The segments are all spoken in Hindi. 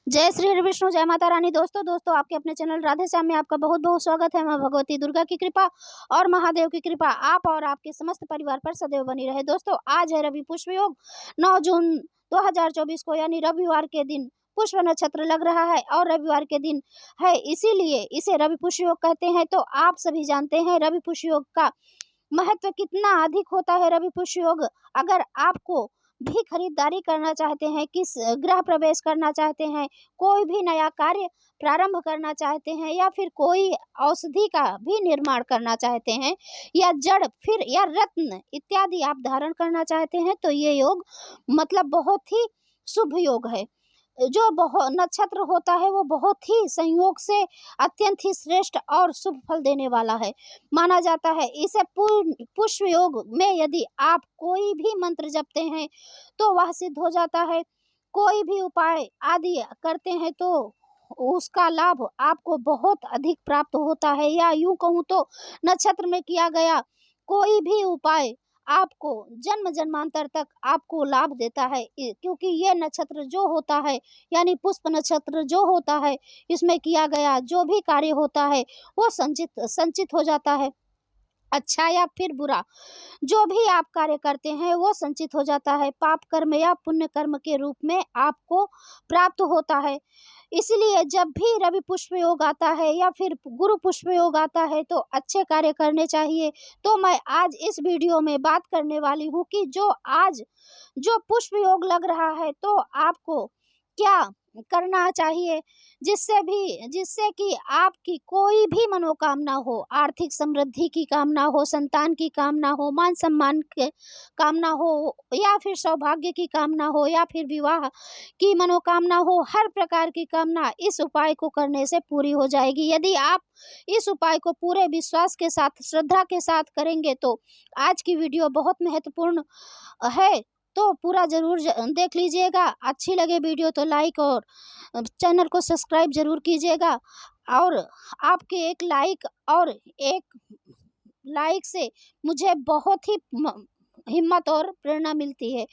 जय श्री हरि विष्णु, जय माता रानी। दोस्तों आपके अपने चैनल राधे श्याम में आपका बहुत बहुत स्वागत है। माँ भगवती दुर्गा की कृपा और महादेव की कृपा आप और आपके समस्त परिवार पर सदैव बनी रहे। दोस्तों आज है रवि पुष्प योग 9 जून 2024 को, यानी रविवार के दिन पुष्प नक्षत्र लग रहा है और रविवार के दिन है, इसीलिए इसे रवि पुष्प योग कहते हैं। तो आप सभी जानते हैं रवि पुष्प योग का महत्व कितना अधिक होता है। रवि पुष्प योग अगर आपको भी खरीदारी करना चाहते हैं, किस गृह प्रवेश करना चाहते हैं, कोई भी नया कार्य प्रारंभ करना चाहते हैं, या फिर कोई औषधि का भी निर्माण करना चाहते हैं, या जड़ फिर या रत्न इत्यादि आप धारण करना चाहते हैं, तो ये योग मतलब बहुत ही शुभ योग है। जो बहुत नक्षत्र होता है वो बहुत ही संयोग से अत्यंत ही श्रेष्ठ और शुभ फल देने वाला है माना जाता है। इसे पुष्प योग में यदि आप कोई भी मंत्र जपते हैं तो वह सिद्ध हो जाता है। कोई भी उपाय आदि करते हैं तो उसका लाभ आपको बहुत अधिक प्राप्त होता है, या यूं कहूँ तो नक्षत्र में किया गया कोई भी उपाय आपको जन्म जन्मांतर तक आपको लाभ देता है, क्योंकि ये नक्षत्र जो होता है यानी पुष्प नक्षत्र जो होता है, इसमें किया गया जो भी कार्य होता है वो संचित हो जाता है। अच्छा या फिर बुरा जो भी आप कार्य करते हैं वो संचित हो जाता है, पाप कर्म या पुण्य कर्म के रूप में आपको प्राप्त होता है। इसलिए जब भी रवि पुष्प योग आता है या फिर गुरु पुष्प योग आता है तो अच्छे कार्य करने चाहिए। तो मैं आज इस वीडियो में बात करने वाली हूँ कि जो पुष्प योग लग रहा है तो आपको क्या करना चाहिए, जिससे कि आपकी कोई भी मनोकामना हो, आर्थिक समृद्धि की कामना हो, संतान की कामना हो, मान सम्मान की कामना हो, या फिर सौभाग्य की कामना हो, या फिर विवाह की मनोकामना हो, हर प्रकार की कामना इस उपाय को करने से पूरी हो जाएगी। यदि आप इस उपाय को पूरे विश्वास के साथ, श्रद्धा के साथ करेंगे तो आज की वीडियो बहुत महत्वपूर्ण है, तो पूरा जरूर देख लीजिएगा। अच्छी लगे वीडियो तो लाइक और चैनल को सब्सक्राइब जरूर कीजिएगा। और आपके एक लाइक से मुझे बहुत ही हिम्मत और प्रेरणा मिलती है।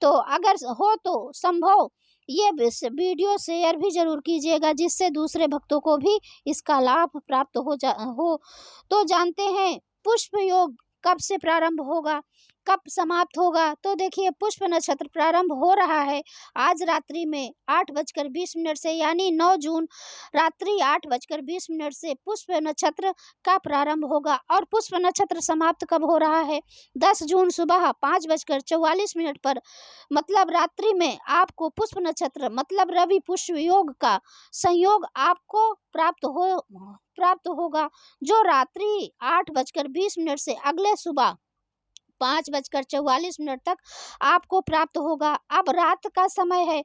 तो अगर हो तो संभव ये वीडियो शेयर भी जरूर कीजिएगा, जिससे दूसरे भक्तों को भी इसका लाभ प्राप्त हो। तो जानते हैं पुष्प योग कब से प्रारंभ होगा, कब समाप्त होगा? तो देखिए पुष्प नक्षत्र प्रारंभ हो रहा है आज रात्रि में 8:20 से, यानी 9 जून रात्रि 8:20 से पुष्प नक्षत्र का प्रारंभ होगा। और पुष्प नक्षत्र समाप्त कब हो रहा है? 10 जून सुबह 5:44 पर, मतलब रात्रि में आपको पुष्प नक्षत्र मतलब रवि पुष्प योग का संयोग आपको प्राप्त होगा, जो रात्रि 8:20 से अगले सुबह 5:44 तक आपको प्राप्त होगा। अब रात का समय है,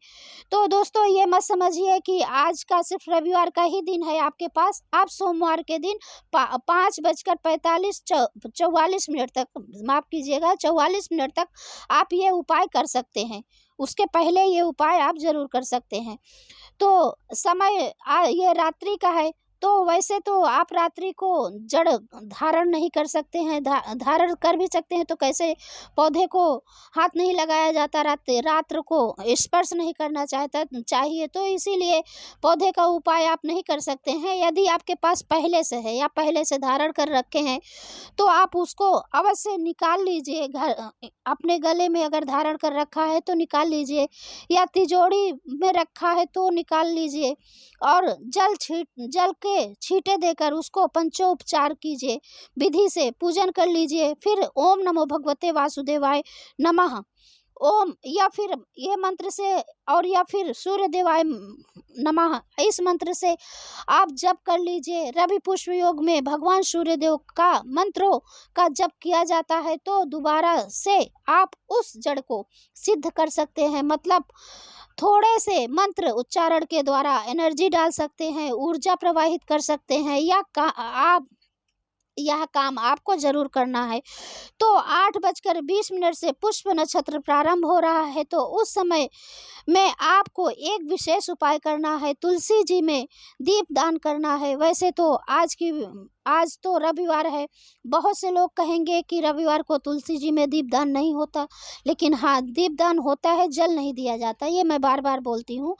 तो दोस्तों ये मत समझिए कि आज का सिर्फ रविवार का ही दिन है आपके पास। आप सोमवार के दिन 5:44 तक, माफ कीजिएगा 44 तक आप ये उपाय कर सकते हैं। उसके पहले ये उपाय आप जरूर कर सकते हैं। तो समय ये रात्रि का है, तो वैसे तो आप रात्रि को जड़ धारण नहीं कर सकते हैं, धारण कर भी सकते हैं तो कैसे? पौधे को हाथ नहीं लगाया जाता, रात्र को स्पर्श नहीं करना चाहिए, तो इसीलिए पौधे का उपाय आप नहीं कर सकते हैं। यदि आपके पास पहले से है या पहले से धारण कर रखे हैं तो आप उसको अवश्य निकाल लीजिए। अपने गले में अगर धारण कर रखा है तो निकाल लीजिए, या तिजोरी में रखा है तो निकाल लीजिए, और जल के छींटे देकर उसको पंचोपचार कीजिए, विधि से पूजन कर लीजिए। फिर ओम नमो भगवते वासुदेवाय नमः ओम, या फिर ये मंत्र से, और या फिर सूर्य देवाय नमः, इस मंत्र से आप जप कर लीजिए। रवि पुष्प योग में भगवान सूर्य देव का मंत्रों का जप किया जाता है, तो दोबारा से आप उस जड़ को सिद्ध कर सकते हैं। मतलब थोड़े से मंत्र उच्चारण के द्वारा एनर्जी डाल सकते हैं, ऊर्जा प्रवाहित कर सकते हैं, यह काम आपको जरूर करना है। तो 8:20 से पुष्प नक्षत्र प्रारंभ हो रहा है, तो उस समय में आपको एक विशेष उपाय करना है। तुलसी जी में दीप दान करना है। वैसे तो आज की आज तो रविवार है। बहुत से लोग कहेंगे कि रविवार को तुलसी जी में दीपदान नहीं होता, लेकिन हाँ, दीपदान होता है, जल नहीं दिया जाता, ये मैं बार बार बोलती हूँ।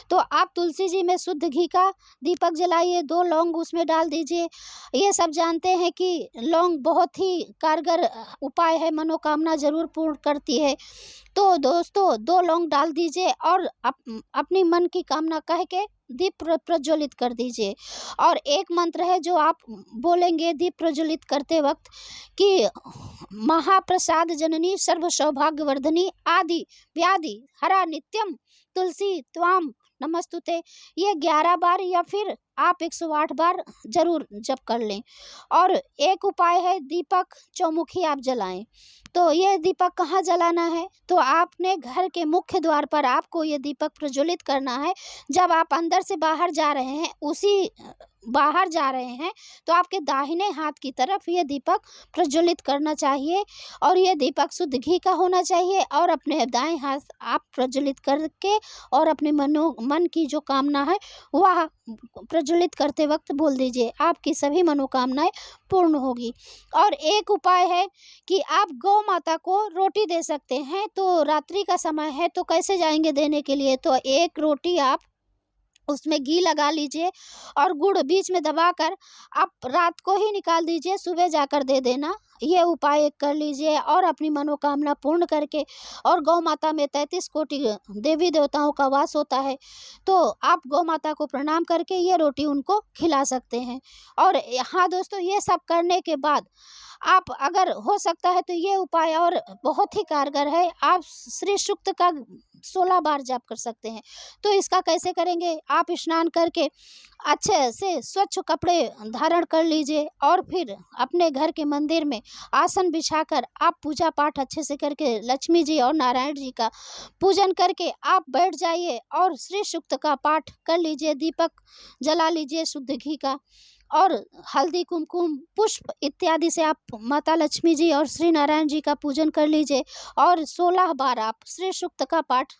तो आप तुलसी जी में शुद्ध घी का दीपक जलाइए, 2 लौंग उसमें डाल दीजिए। ये सब जानते हैं कि लौंग बहुत ही कारगर उपाय है, मनोकामना ज़रूर पूर्ण करती है। तो दोस्तों 2 लौंग डाल दीजिए और अपनी मन की कामना कह के दीप प्रज्वलित कर दीजिए। और एक मंत्र है जो आप बोलेंगे दीप प्रज्वलित करते वक्त कि महाप्रसाद जननी सर्व सौभाग्यवर्धनी आदि व्याधि हरा नित्यम तुलसी त्वाम नमस्तुते। ये 11 बार या फिर आप 108 बार जरूर जप कर लें। और एक उपाय है, दीपक चौमुखी आप जलाएं। तो ये दीपक कहाँ जलाना है? तो आपने घर के मुख्य द्वार पर आपको ये दीपक प्रज्वलित करना है। जब आप अंदर से बाहर जा रहे हैं, बाहर जा रहे हैं तो आपके दाहिने हाथ की तरफ ये दीपक प्रज्वलित करना चाहिए। और ये दीपक शुद्ध घी का होना चाहिए। और अपने दाएं हाथ आप प्रज्वलित करके और अपने मन की जो कामना है वह प्रज्वलित करते वक्त बोल दीजिए, आपकी सभी मनोकामनाएं पूर्ण होगी। और एक उपाय है कि आप गौ माता को रोटी दे सकते हैं। तो रात्रि का समय है, तो कैसे जाएंगे देने के लिए? तो एक रोटी आप उसमें घी लगा लीजिए और गुड़ बीच में दबाकर आप रात को ही निकाल दीजिए, सुबह जाकर दे देना। ये उपाय कर लीजिए और अपनी मनोकामना पूर्ण करके। और गौ माता में 33 कोटि देवी देवताओं का वास होता है, तो आप गौ माता को प्रणाम करके ये रोटी उनको खिला सकते हैं। और हाँ दोस्तों, ये सब करने के बाद आप अगर हो सकता है तो ये उपाय और बहुत ही कारगर है, आप श्री सूक्त का 16 बार जाप कर सकते हैं। तो इसका कैसे करेंगे? आप स्नान करके अच्छे से स्वच्छ कपड़े धारण कर लीजिए और फिर अपने घर के मंदिर में आसन बिछाकर आप पूजा पाठ अच्छे से करके लक्ष्मी जी और नारायण जी का पूजन करके आप बैठ जाइए और श्री सूक्त का पाठ कर लीजिए। दीपक जला लीजिए शुद्ध घी का और हल्दी कुमकुम पुष्प इत्यादि से आप माता लक्ष्मी जी और श्री नारायण जी का पूजन कर लीजिए। और 16 बार आप श्री सूक्त का पाठ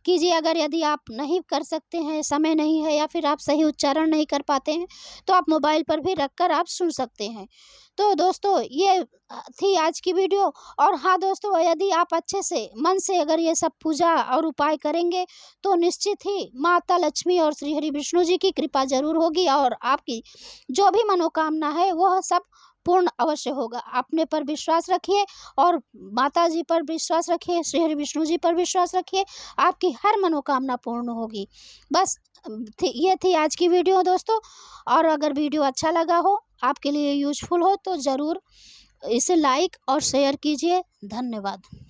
कीजिए। अगर यदि आप नहीं कर सकते हैं, समय नहीं है या फिर आप सही उच्चारण नहीं कर पाते हैं, तो आप मोबाइल पर भी रखकर आप सुन सकते हैं। तो दोस्तों ये थी आज की वीडियो। और हाँ दोस्तों, यदि आप अच्छे से मन से अगर ये सब पूजा और उपाय करेंगे तो निश्चित ही माता लक्ष्मी और श्री हरि विष्णु जी की कृपा जरूर होगी और आपकी जो भी मनोकामना है वह सब पूर्ण अवश्य होगा। अपने पर विश्वास रखिए और माता जी पर विश्वास रखिए, श्री हरि विष्णु जी पर विश्वास रखिए, आपकी हर मनोकामना पूर्ण होगी। बस ये थी आज की वीडियो दोस्तों। और अगर वीडियो अच्छा लगा हो, आपके लिए यूजफुल हो, तो ज़रूर इसे लाइक और शेयर कीजिए। धन्यवाद।